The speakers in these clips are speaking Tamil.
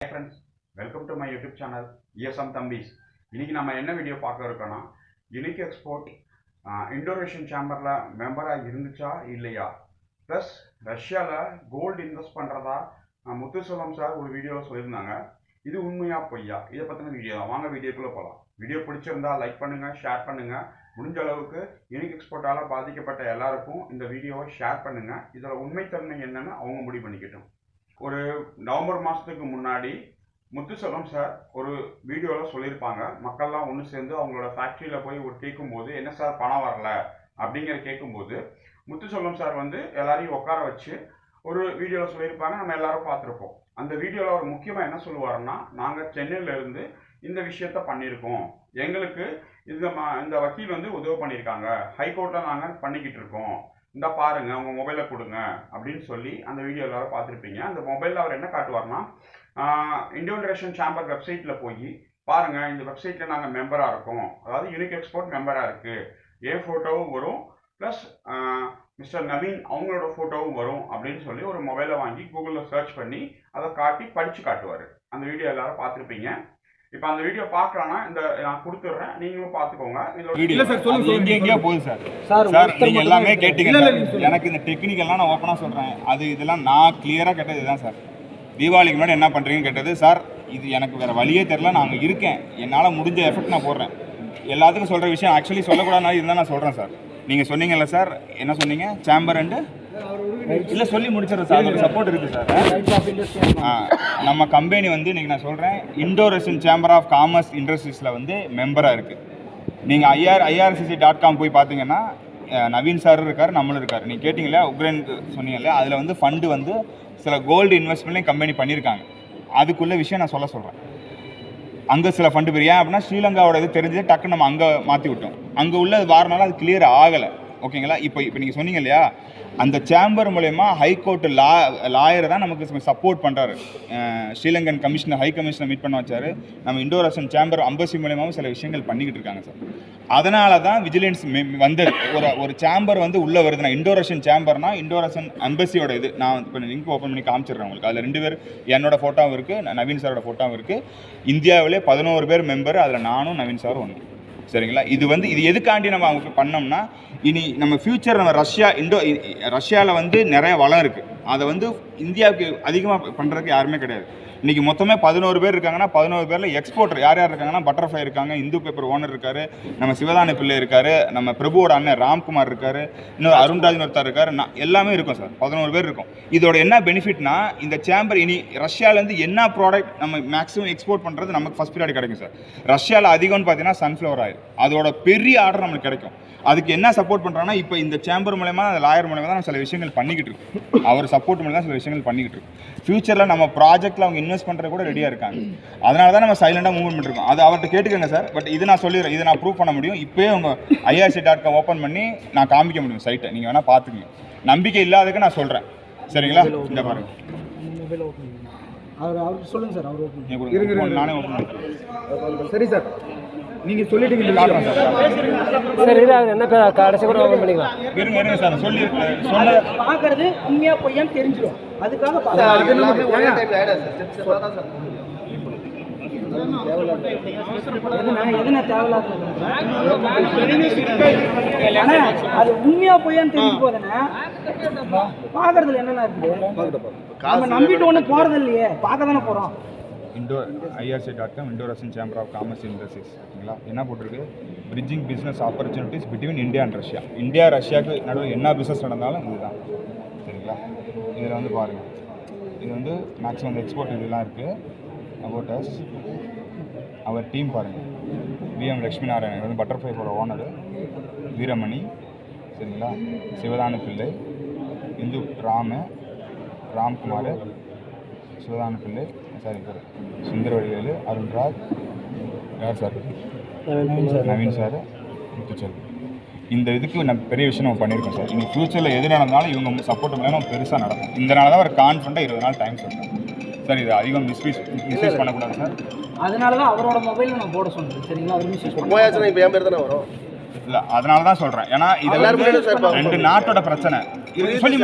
Hi friends, welcome to my YouTube channel ESM Thambis. இன்னைக்கு நம்ம என்ன வீடியோ பார்க்க இருக்கோம்னா யூனிக் எக்ஸ்போர்ட் இண்டோனேஷியன் சேம்பர்ல மெம்பரா இருந்துச்சா இல்லையா ப்ளஸ் ரஷ்யாவில் கோல்டு இன்வெஸ்ட் பண்ணுறதா முத்துசெல்வம் சார் ஒரு வீடியோவில் சொல்லியிருந்தாங்க. இது உண்மையா பொய்யா இதை பற்றின வீடியோ தான். வாங்க வீடியோக்குள்ளே போகலாம். வீடியோ பிடிச்சிருந்தா லைக் பண்ணுங்கள், ஷேர் பண்ணுங்கள். முடிஞ்ச அளவுக்கு யூனிக் எக்ஸ்போர்ட்டால் பாதிக்கப்பட்ட எல்லாருக்கும் இந்த வீடியோவை ஷேர் பண்ணுங்கள். இதில் உண்மைத்தன்மை என்னன்னு அவங்க முடிவு பண்ணிக்கிட்டோம். ஒரு நவம்பர் மாதத்துக்கு முன்னாடி முத்துசெல்வம் சார் ஒரு வீடியோவில் சொல்லியிருப்பாங்க. மக்கள்லாம் ஒன்று சேர்ந்து அவங்களோட ஃபேக்ட்ரியில் போய் ஒரு கேட்கும்போது என்ன சார் பணம் வரல அப்படிங்கிற கேட்கும்போது முத்துசெல்வம் சார் வந்து எல்லாரையும் உட்கார வச்சு ஒரு வீடியோவில் சொல்லியிருப்பாங்க. நம்ம எல்லாரும் பார்த்துருப்போம். அந்த வீடியோவில் அவர் முக்கியமாக என்ன சொல்லுவாருன்னா, நாங்கள் சென்னையிலேருந்து இந்த விஷயத்த பண்ணியிருக்கோம், எங்களுக்கு இந்த வக்கீல் வந்து உதவி பண்ணியிருக்காங்க, ஹைகோர்ட்டில் நாங்கள் பண்ணிக்கிட்டு இருக்கோம், இந்த பாருங்க உங்க மொபைலை கொடுங்க அப்படின்னு சொல்லி அந்த வீடியோ எல்லாரும் பார்த்துருப்பீங்க. அந்த மொபைலில் அவர் என்ன காட்டுவார்னா, இண்டோனேஷியன் சேம்பர் வெப்சைட்டில் போய் பாருங்க, இந்த வெப்சைட்டில் நாங்கள் மெம்பராக இருக்கோம், அதாவது யூனிக் எக்ஸ்போர்ட் மெம்பராக இருக்கு, என் ஃபோட்டோவும் வரும் ப்ளஸ் மிஸ்டர் நவீன் அவங்களோட ஃபோட்டோவும் வரும் அப்படின்னு சொல்லி ஒரு மொபைலை வாங்கி கூகுளில் சர்ச் பண்ணி அதை காட்டி படித்து காட்டுவார். அந்த வீடியோ எல்லாரும் பார்த்துருப்பீங்க. இப்போ அந்த வீடியோ பார்க்கலாம்னா இந்த நான் கொடுத்துட்றேன், நீங்களும் பார்த்துக்கோங்க. இல்ல சார், சொல்லுங்க. எங்கேயோ போகுது சார் நீங்க எல்லாமே கேட்டீங்க. எனக்கு இந்த டெக்னிக்கெல்லாம் நான் ஓப்பனாக சொல்கிறேன். இதெல்லாம் நான் கிளியராக கேட்டது இதுதான் சார். தீபாவளிக்கு முன்னாடி என்ன பண்ணுறீங்கன்னு கேட்டது சார். இது எனக்கு வேறு வழியே தெரில, நான் அங்கே இருக்கேன், என்னால் முடிஞ்ச எஃபெக்ட் நான் போடுறேன். எல்லாத்துக்கும் சொல்கிற விஷயம் ஆக்சுவலி சொல்லக்கூடாது இருந்தால் நான் சொல்கிறேன் சார். நீங்கள் சொன்னீங்கல்ல சார், என்ன சொன்னீங்க, சேம்பர் அண்டு இல்லை சொல்லி முடிச்சிடறேன் சார். அதோட சப்போர்ட் இருக்குது சார். நம்ம கம்பெனி வந்து இன்றைக்கி நான் சொல்கிறேன், இண்டோனேஷியன் சேம்பர் ஆஃப் காமர்ஸ் இண்டஸ்ட்ரீஸில் வந்து மெம்பராக இருக்குது. நீங்கள் IRCC.com போய் பார்த்தீங்கன்னா நவீன் சார் இருக்கார், நம்மளும் இருக்கார். நீங்கள் கேட்டிங்களா உக்ரைன் சொன்னீங்கல்ல, அதில் வந்து ஃபண்டு வந்து சில கோல்டு இன்வெஸ்ட்மெண்ட்லையும் கம்பெனி பண்ணியிருக்காங்க. அதுக்குள்ள விஷயம் நான் சொல்கிறேன். அங்கே சில ஃபண்டு பெரிய ஏன் அப்படின்னா ஸ்ரீலங்காவோட இது தெரிஞ்சு டக்குன்னு நம்ம அங்கே மாற்றி விட்டோம். அங்கே உள்ள வாரனால அது கிளியர் ஆகலை. ஓகேங்களா? இப்போ நீங்கள் சொன்னீங்க இல்லையா, அந்த சேம்பர் மூலயமா ஹைகோர்ட்டு லாயர் தான் நமக்கு சப்போர்ட் பண்ணுறாரு. Sri Lankan commissioner, high commissioner meet பண்ண வச்சார். நம்ம இண்டோனேஷியன் சேம்பர் அம்பசி மூலயமாவும் சில விஷயங்கள் பண்ணிக்கிட்டு இருக்காங்க சார். அதனால தான் விஜிலன்ஸ் வந்தது. ஒரு சேம்பர் வந்து உள்ளே வருதுன்னா, இண்டோனேஷியன் சேம்பர்னா இண்டோனேஷியன் அம்பசியோட இது. நான் இப்போ லிங்க் ஓப்பன் பண்ணி காமிச்சிடுறேன் உங்களுக்கு. அதில் 2 பேர், என்னோட ஃபோட்டோவும் இருக்குது, நவீன் சாரோட ஃபோட்டோவும் இருக்குது. இந்தியாவிலே 11 பேர் மெம்பர், அதில் நானும் நவீன் சாரும் ஒன்று. சரிங்களா? இது எதுக்காண்டி நம்ம அவங்க பண்ணோம்னா, இனி நம்ம ஃப்யூச்சர் நம்ம ரஷ்யாவில் வந்து நிறைய வளம் இருக்குது. அதை வந்து இந்தியாவுக்கு அதிகமாக பண்ணுறதுக்கு யாருமே கிடையாது. இன்றைக்கி மொத்தமே 11 பேர் இருக்காங்கன்னா 11 பேரில் எக்ஸ்போர்ட்டர் யார் இருக்காங்கன்னா, பட்டர்ஃப்ளை இருக்காங்க, இந்து பேப்பர் ஓனர் இருக்கார், நம்ம சிவதானி பிள்ளை இருக்கார், நம்ம பிரபுவோட அண்ணன் ராம்குமார் இருக்கார், இன்னொரு அருண்ராஜன் ஒருத்தர் இருக்கார், எல்லாமே இருக்கும் சார். 11 பேர் இருக்கும். இதோட என்ன பெனிஃபிட்னா, இந்த சேம்பர் இனி ரஷ்யாவிலேருந்து என்ன ப்ராடக்ட் நம்ம மேக்ஸிமம் எக்ஸ்போர்ட் பண்ணுறது நமக்கு ஃபஸ்ட் பீரியட் கிடைக்கும் சார். ரஷ்யாவில் அதிகம்னு பார்த்தீங்கன்னா சன்ஃப்ளவர் ஆயில், அதோட பெரிய ஆர்டர் நம்மளுக்கு கிடைக்கும். அதுக்கு என்ன சப்போர்ட் பண்ணுறாங்கன்னா, இப்போ இந்த சேம்பர் மூலமா, அந்த லாயர் மூலமாக தான் நம்ம சில விஷயங்கள் பண்ணிக்கிட்டு இருக்கோம். அவர் சப்போர்ட் மூலம் தான் சில விஷயங்கள் பண்ணிக்கிட்டு இருக்கோம். ஃபியூச்சரில் நம்ம ப்ராஜெக்ட்டில் அவங்க இன்வெஸ்ட் பண்ணுறது கூட ரெடியாக இருக்காங்க. அதனால தான் நம்ம சைலண்டாக மூவ்மெண்ட் பண்ணிருக்கோம். அது அவர்கிட்ட கேட்டுக்கோங்க சார். பட் இது நான் சொல்லிடுறேன், இது நான் ப்ரூவ் பண்ண முடியும். இப்போயே உங்கள் IRCC.com ஓப்பன் பண்ணி நான் காமிக்க முடியும் சைட்டை. நீங்கள் வேணால் பார்த்துக்கங்க. நம்பிக்கை இல்லாததுக்கு நான் சொல்கிறேன். சரிங்களா? இந்த பாருங்க, சொல்லுங்க சார். அவர் நானே ஓப்பன் பண்ணுறேன். சரி சார், நீங்க சொல்லிட்டீங்க. சரி, என்ன கடைசி கூட ஓபன் பண்ணிக்கலாம். இருங்க சார், சொன்ன பாக்குறது உண்மையா பொய்யான்னு தெரிஞ்சிடும். அதுக்காக அது உண்மையா பொய்யான்னு தெரிஞ்சு போதானே பாக்குறதுல என்னென்ன இருக்குது. நம்ம நம்பிட்டு ஒண்ணு போறது இல்லையே, பார்க்க தானே போறோம். IRCC.com Indonesian chamber of commerce industries. ஓகேங்களா? என்ன போட்டிருக்கு, bridging business opportunities between India and Russia. India ரஷ்யாவுக்கு நடுவில் என்ன பிஸ்னஸ் நடந்தாலும் இதுதான். சரிங்களா? இதில் வந்து பாருங்கள், இது வந்து மேக்ஸிமம் எக்ஸ்போர்ட் இதெல்லாம் இருக்குது. அபவுட் அஸ், அவர் டீம் பாருங்கள், VM லக்ஷ்மி நாராயணன் வந்து பட்டர்ஃப்ளைஸோட ஓனரு, வீரமணி, சரிங்களா, சிவதானி பிள்ளை, இந்து ராம்குமார், சிவதானி பிள்ளை, சாரி சார், சுந்தர வடிவேலு, அருண்ராஜ், யார் சார், நவீன் சார், முத்துச்செல்வி. இந்த இதுக்கு நம்ம பெரிய விஷயம் நம்ம பண்ணியிருக்கோம் சார். இனி ஃப்யூச்சரில் எது நடந்தாலும் இவங்க சப்போர்ட் பண்ணாலும் நம்ம பெருசாக நடக்கும். இதனால தான் ஒரு கான்ஃபிடண்ட்டாக 20 நாள் டைம் சொல்கிறேன் சார். இது அதிகம் மிஸ்யூஸ் பண்ணக்கூடாது சார். அதனால தான் அவரோட மொபைலில் நான் போட சொன்னேன். சரிங்களா? அவர் மிஸ்யூஸ் இல்லை, அதனால தான் சொல்கிறேன். ஏன்னா இது 2 நாட்டோட பிரச்சனை. சொல்லி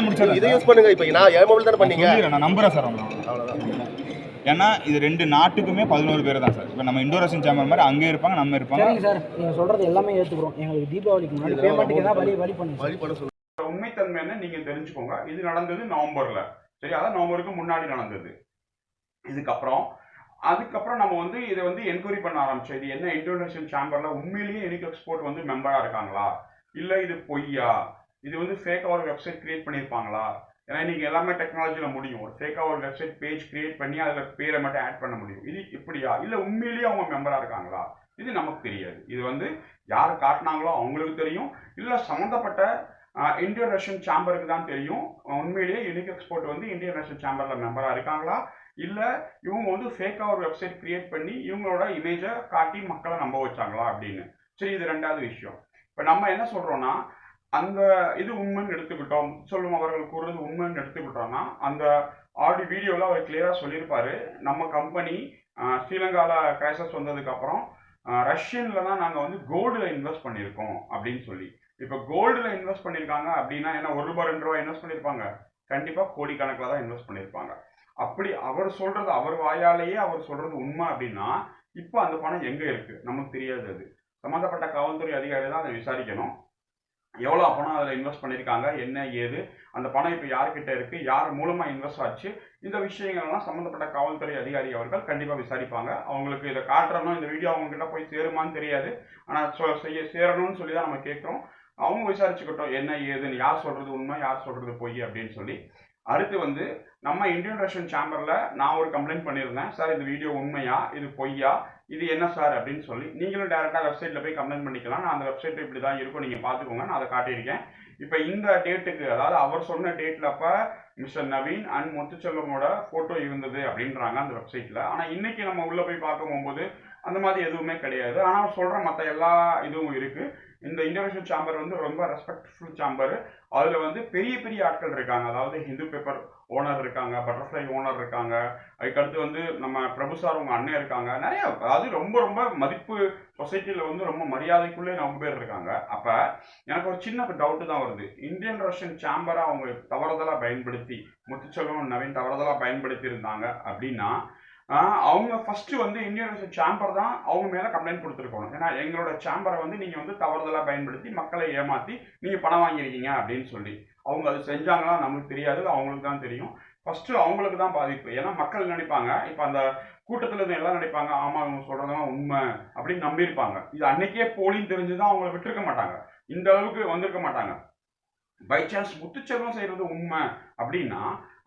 முடிச்சிடறேன். இதை யூஸ் பண்ணுங்க. இப்போ நான் என் மொபைல் தானே பண்ணீங்க. நான் நம்புறேன் சார். அவ்வளோதான். ஏன்னா இது 2 நாட்டுக்குமே 11 பேர் தான் சார். இப்போ நம்ம இண்டோ ரஷ்யன் சேம்பர் மாதிரி அங்கே இருப்பாங்க, நம்ம இருப்பாங்க. சரிங்க சார், நீங்கள் சொல்கிறது எல்லாமே ஏற்றுக்கிறோம். எங்களுக்கு தீபாவளிக்கு முன்னாடி பேமெண்ட்டுக்கு தான் வழி பண்ணுங்க. உண்மைத்தன்மைன்னு நீங்கள் தெரிஞ்சுக்கோங்க. இது நடந்தது நவம்பரில். சரி, அதான் நவம்பருக்கு முன்னாடி நடந்தது. அதுக்கப்புறம் நம்ம வந்து இதை வந்து என்கொயரி பண்ண ஆரம்பிச்சோம். இது என்ன இன்டர்நேஷனல் சேம்பரில் உண்மையிலேயே யூனிக் எக்ஸ்போர்ட் வந்து மெம்பராக இருக்காங்களா, இல்லை இது பொய்யா, இது வந்து ஃபேக்காக ஒரு வெப்சைட் கிரியேட் பண்ணியிருப்பாங்களா. ஏன்னா நீங்கள் எல்லாமே டெக்னாலஜியில் முடியும். ஒரு ஃபேக்காக ஒரு வெப்சைட் பேஜ் கிரியேட் பண்ணி அதில் பேரை மட்டும் ஆட் பண்ண முடியும். இது இப்படியா, இல்லை உண்மையிலேயே அவங்க மெம்பராக இருக்காங்களா, இது நமக்கு தெரியாது. இது வந்து யார் காட்டினாங்களோ அவங்களுக்கு தெரியும், இல்லை சம்மந்தப்பட்ட இந்தியன் ரஷ்யன் சேம்பருக்கு தான் தெரியும் உண்மையிலேயே யூனிக் எக்ஸ்போர்ட் வந்து இந்தியன் ரஷ்யன் சேம்பரில் மெம்பராக இருக்காங்களா, இல்லை இவங்க வந்து ஃபேக்காக ஒரு வெப்சைட் கிரியேட் பண்ணி இவங்களோட இமேஜை காட்டி மக்களை நம்ப வச்சாங்களா அப்படின்னு. சரி, இது 2வது விஷயம். இப்போ நம்ம என்ன சொல்கிறோன்னா, அந்த இது உண்மைன்னு எடுத்துக்கிட்டோம், சொல்லும் அவர்கள் கூறுறது உண்மைன்னு எடுத்துக்கிட்டோம்னா, அந்த ஆடியோ வீடியோவில் அவர் கிளியராக சொல்லியிருப்பாரு, நம்ம கம்பெனி ஸ்ரீலங்காவில் கிரைசஸ் வந்ததுக்கப்புறம் ரஷ்யனில் தான் நாங்கள் வந்து கோல்டில் இன்வெஸ்ட் பண்ணியிருக்கோம் அப்படின்னு சொல்லி. இப்போ கோல்டில் இன்வெஸ்ட் பண்ணியிருக்காங்க அப்படின்னா என்ன, ₹1 ₹2 இன்வெஸ்ட் பண்ணியிருப்பாங்க? கண்டிப்பாக கோடிக்கணக்கில் தான் இன்வெஸ்ட் பண்ணியிருப்பாங்க. அப்படி அவர் சொல்கிறது, அவர் வாயாலேயே அவர் சொல்கிறது உண்மை அப்படின்னா, இப்போ அந்த பணம் எங்கே இருக்குது நமக்கு தெரியாது. அது சம்மந்தப்பட்ட காவல்துறை அதிகாரி தான் அதை விசாரிக்கணும். எவ்வளோ பணம் அதில் இன்வெஸ்ட் பண்ணியிருக்காங்க, என்ன ஏது, அந்த பணம் இப்போ யார்கிட்ட இருக்குது, யார் மூலமாக இன்வெஸ்ட் ஆச்சு, இந்த விஷயங்கள்லாம் சம்மந்தப்பட்ட காவல்துறை அதிகாரி அவர்கள் கண்டிப்பாக விசாரிப்பாங்க. அவங்களுக்கு இதை காட்டுறணும், இந்த வீடியோ அவங்ககிட்ட போய் சேருமான்னு தெரியாது, ஆனால் சேரணும்னு சொல்லி தான் நம்ம கேட்குறோம். அவங்க விசாரிச்சுக்கிட்டோம் என்ன ஏதுன்னு, யார் சொல்கிறது உண்மை, யார் சொல்கிறது பொய் அப்படின்னு சொல்லி. அடுத்து வந்து நம்ம இந்தியன் ரஷ்யன் சேம்பரில் நான் ஒரு கம்ப்ளைண்ட் பண்ணியிருந்தேன். சார், இந்த வீடியோ உண்மையா, இது பொய்யா, இது என்ன சார் அப்படின்னு சொல்லி. நீங்களும் டேரெக்டாக வெப்சைட்டில் போய் கம்ப்ளைண்ட் பண்ணிக்கலாம். நான் அந்த வெப்சைட் இப்படி தான் இருக்கும், நீங்கள் பார்த்துக்கோங்க, நான் அதை காட்டியிருக்கேன். இப்போ இந்த டேட்டுக்கு, அதாவது அவர் சொன்ன டேட்டில் அப்போ மிஸ்டர் நவீன் அண்ட் முத்துச்செல்வமோட ஃபோட்டோ இருந்தது அப்படின்றாங்க அந்த வெப்சைட்டில். ஆனால் இன்றைக்கி நம்ம உள்ளே போய் பார்க்க போகும்போது அந்த மாதிரி எதுவுமே கிடையாது. ஆனால் அவர் சொல்கிற மற்ற எல்லா இதுவும் இருக்குது. இந்த இன்டர்நேஷனல் சேம்பர் வந்து ரொம்ப ரெஸ்பெக்ட்ஃபுல் சேம்பர். அதில் வந்து பெரிய பெரிய ஆட்கள் இருக்காங்க. அதாவது ஹிந்து பேப்பர் ஓனர் இருக்காங்க, பட்டர்ஃப்ளை ஓனர் இருக்காங்க, அதுக்கடுத்து வந்து நம்ம பிரபு சார் உங்கள் அண்ணன் இருக்காங்க, நிறைய, அதாவது ரொம்ப ரொம்ப மதிப்பு சொசைட்டியில் வந்து ரொம்ப மரியாதைக்குள்ளே ரொம்ப பேர் இருக்காங்க. அப்போ எனக்கு ஒரு சின்ன டவுட்டு தான் வருது. இந்தியன் ரஷ்யன் சேம்பரை அவங்க தவறுதலாக பயன்படுத்தி, முத்துச்செல்வம் நவீன் தவறுதலாக பயன்படுத்தி இருந்தாங்க அப்படின்னா, அவங்க ஃபர்ஸ்ட் வந்து இந்தியன் ரஷ்யன் சேம்பர் தான் அவங்க மேலே கம்ப்ளைண்ட் கொடுத்துருக்கணும். ஏன்னா எங்களோட சேம்பரை வந்து நீங்கள் வந்து தவறுதலாக பயன்படுத்தி மக்களை ஏமாற்றி நீங்கள் பணம் வாங்கியிருக்கீங்க அப்படின்னு சொல்லி. அவங்க அது செஞ்சாங்களா நமக்கு தெரியாது, அவங்களுக்கு தான் தெரியும். ஃபர்ஸ்ட் அவங்களுக்கு தான் பாதிப்பு. ஏன்னா மக்கள் நினைப்பாங்க, இப்போ அந்த கூட்டத்தில் இருந்து எல்லாம் நினைப்பாங்க, ஆமாம் இவங்க சொல்கிறதெல்லாம் உண்மை அப்படின்னு நம்பியிருப்பாங்க. இது அன்னைக்கே போலின்னு தெரிஞ்சுதான் அவங்கள விட்டுருக்க மாட்டாங்க, இந்த அளவுக்கு வந்திருக்க மாட்டாங்க. பை சான்ஸ் முத்துச்செல்வம் செய்கிறது உண்மை அப்படின்னா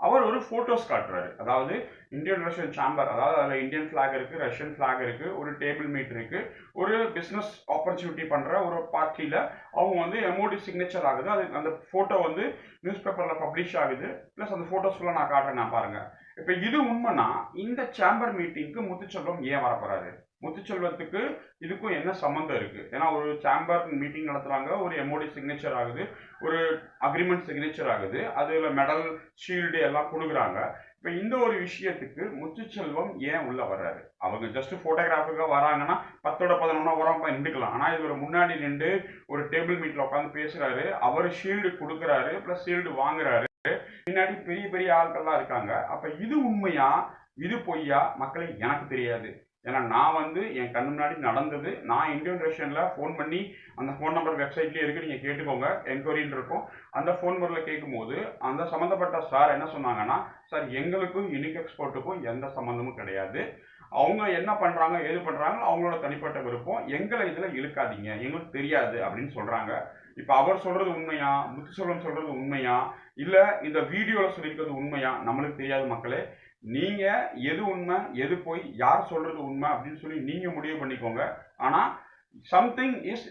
அவர் ஒரு ஃபோட்டோஸ் காட்டுறாரு. அதாவது இந்தியன் ரஷ்யன் சேம்பர், அதாவது அதில் இந்தியன் ஃப்ளாக் இருக்குது, ரஷ்யன் ஃப்ளாக் இருக்குது, ஒரு டேபிள் மீட் இருக்குது, ஒரு பிஸ்னஸ் ஆப்பர்ச்சுனிட்டி பண்ணுற ஒரு பார்ட்டியில் அவங்க வந்து எமோடி சிக்னேச்சர் ஆகுது. அது அந்த ஃபோட்டோ வந்து நியூஸ் பேப்பரில் பப்ளிஷ் ஆகுது. ப்ளஸ் அந்த ஃபோட்டோஸ் ஃபுல்லாக நான் காட்டுறேன், நான் பாருங்கள். இப்போ இது உண்மைனா இந்த சேம்பர் மீட்டிங்க்கு முத்துச்செல்வம் ஏன் வரப்போறாரு? முத்துச்செல்வத்துக்கு இதுக்கும் என்ன சம்மந்தம் இருக்குது? ஏன்னா ஒரு சேம்பர் மீட்டிங் நடத்துகிறாங்க, ஒரு எம்ஓடி சிக்னேச்சர் ஆகுது, ஒரு அக்ரிமெண்ட் சிக்னேச்சர் ஆகுது, அதில் மெடல் ஷீல்டு எல்லாம் கொடுக்குறாங்க. இப்போ இந்த ஒரு விஷயத்துக்கு முத்துச்செல்வம் ஏன் உள்ள வர்றாரு? அவங்க ஜஸ்ட் ஃபோட்டோகிராஃபுக்காக வராங்கன்னா 10-11 வரம் நின்றுக்கலாம். ஆனால் இது ஒரு முன்னாடி நின்று ஒரு டேபிள் மீட்டில் உட்காந்து பேசுகிறாரு, அவர் ஷீல்டு கொடுக்குறாரு, ப்ளஸ் ஷீல்டு வாங்குறாரு, பின்னாடி பெரிய பெரிய ஆட்கள்லாம் இருக்காங்க. அப்போ இது உண்மையா, இது பொய்யா, மக்களை எனக்கு தெரியாது. ஏன்னா நான் வந்து என் கண்ணு முன்னாடி நடந்தது. நான் இந்தியன் ரஷ்யனில் ஃபோன் பண்ணி, அந்த ஃபோன் நம்பர் வெப்சைட்லேயே இருக்குது, நீங்கள் கேட்டுக்கோங்க, என்கொயரின்னு இருக்கும். அந்த ஃபோன் நம்பரில் கேட்கும்போது அந்த சம்மந்தப்பட்ட சார் என்ன சொன்னாங்கன்னா, சார் எங்களுக்கும் யூனிக் எக்ஸ்போர்ட்டுக்கும் எந்த சம்மந்தமும் கிடையாது, அவங்க என்ன பண்ணுறாங்க ஏது பண்ணுறாங்க அவங்களோட தனிப்பட்ட விருப்பம், எங்களை இதில் இழுக்காதீங்க, எங்களுக்கு தெரியாது அப்படின்னு சொல்கிறாங்க. இப்போ அவர் சொல்கிறது உண்மையா, முத்துச்செல்வம் சொல்கிறது உண்மையா, இல்லை இந்த வீடியோவில் சொல்லியிருக்கிறது உண்மையா, நம்மளுக்கு தெரியாது மக்களே. நீங்கள் எது உண்மை எது போய் யார் சொல்கிறது உண்மை அப்படின்னு சொல்லி நீங்கள் முடிவு பண்ணிக்கோங்க. ஆனால் சம்திங் இஸ்,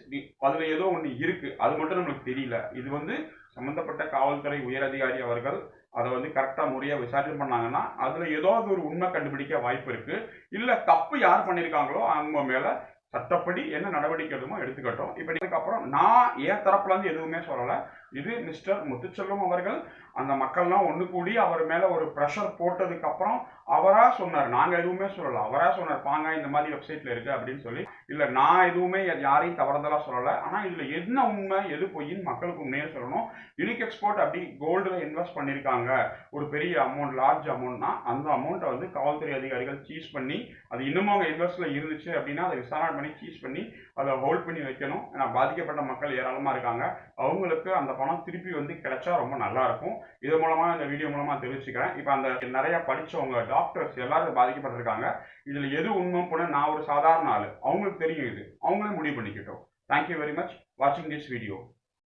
அதில் ஏதோ ஒன்று இருக்குது, அது மட்டும் நம்மளுக்கு தெரியல. இது வந்து சம்மந்தப்பட்ட காவல்துறை உயரதிகாரி அவர்கள் அதை வந்து கரெக்டாக முறையாக விசாரணை பண்ணாங்கன்னா அதில் ஏதாவது ஒரு உண்மை கண்டுபிடிக்க வாய்ப்பு இருக்குது. இல்லை தப்பு யார் பண்ணியிருக்காங்களோ அவங்க மேலே சட்டப்படி என்ன நடவடிக்கை எடுமோ எடுத்துக்கட்டும். இப்போ இதுக்கப்புறம் நான் என் தரப்புலேருந்து எதுவுமே சொல்லலை. இது மிஸ்டர் முத்துச்செல்வம் அவர்கள் அந்த மக்கள்லாம் ஒன்று கூடி அவர் மேலே ஒரு ப்ரெஷர் போட்டதுக்கு அப்புறம் அவராக சொன்னார். நாங்கள் எதுவுமே சொல்லலை, அவராக சொன்னார் பாங்க இந்த மாதிரி வெப்சைட்டில் இருக்குது அப்படின்னு சொல்லி. இல்லை நான் எதுவுமே யாரையும் தவறுதலாக சொல்லலை. ஆனால் இதில் என்ன உண்மை எது பொய்ன்னு மக்களுக்கு உண்மையே சொல்லணும். யூனிக் எக்ஸ்போர்ட் அப்படி கோல்டில் இன்வெஸ்ட் பண்ணியிருக்காங்க ஒரு பெரிய அமௌண்ட், லார்ஜ் அமௌண்ட்னா அந்த அமௌண்ட்டை வந்து காவல்துறை அதிகாரிகள் சீஸ் பண்ணி, அது இன்னமும் அவங்க இன்வெஸ்ட்டில் இருந்துச்சு அப்படின்னா அதை விசாரணை பண்ணி சீஸ் பண்ணி அதை ஹோல்ட் பண்ணி வைக்கணும். ஏன்னா பாதிக்கப்பட்ட மக்கள் ஏராளமாக இருக்காங்க, அவங்களுக்கு அந்த பணம் திருப்பி வந்து கிடைச்சா ரொம்ப நல்லா இருக்கும். இது மூலமாக இந்த வீடியோ மூலமாக தெரிவிச்சுக்கிறேன். இப்போ அந்த நிறைய படித்தவங்க டாக்டர்ஸ் எல்லாரும் பாதிக்கப்பட்டிருக்காங்க. இதில் எது உண்மை போன நான் ஒரு சாதாரண ஆள், அவங்களுக்கு தெரியும், இது அவங்களே முடிவு பண்ணிக்கிட்டோம். தேங்க்யூ வெரி மச் வாட்சிங் திஸ் வீடியோ.